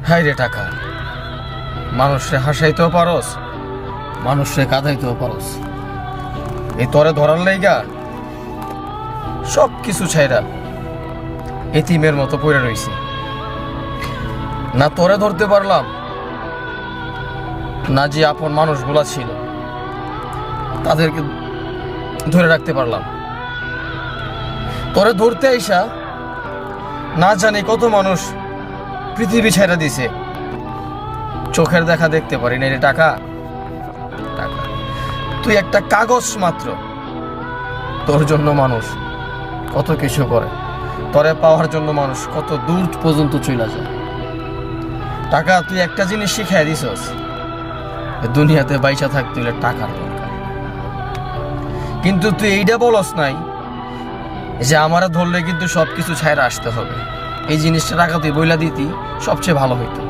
High রে টাকা, মানুষরে হাসাইতেও পারস, মানুষরে কাঁদাইতেও পারস। এই তরে ধরার লাইগা সব কিছু ছাইরা এতিমের মতো পড়ে রইছি। না তোরে ধরতে পারলাম, না যে আপন মানুষগুলা ছিল তাদেরকে ধরে রাখতে পারলাম। তোরে ধরতে আইসা না জানি কত মানুষ পৃথিবী ছেড়ে দিছে। চোখের দেখা দেখতে পারি না রে টাকা। টাকা তুই একটা কাগজ মাত্র, তোর জন্য মানুষ কত কিছু করে, তোরে পাওয়ার জন্য মানুষ কত দূর পর্যন্ত চলে যায়। টাকা তুই একটা জিনিস শিখাই দিছস, দুনিয়াতে বাইচা থাকতে হলে টাকার দরকার। কিন্তু তুই এইটা বলস নাই যে আমারে ধরলে কিন্তু সবকিছু ছাইরা আসতে হবে। এই জিনিসটা টাকা তুই বইলা দিতি সবচেয়ে ভালো হইতো।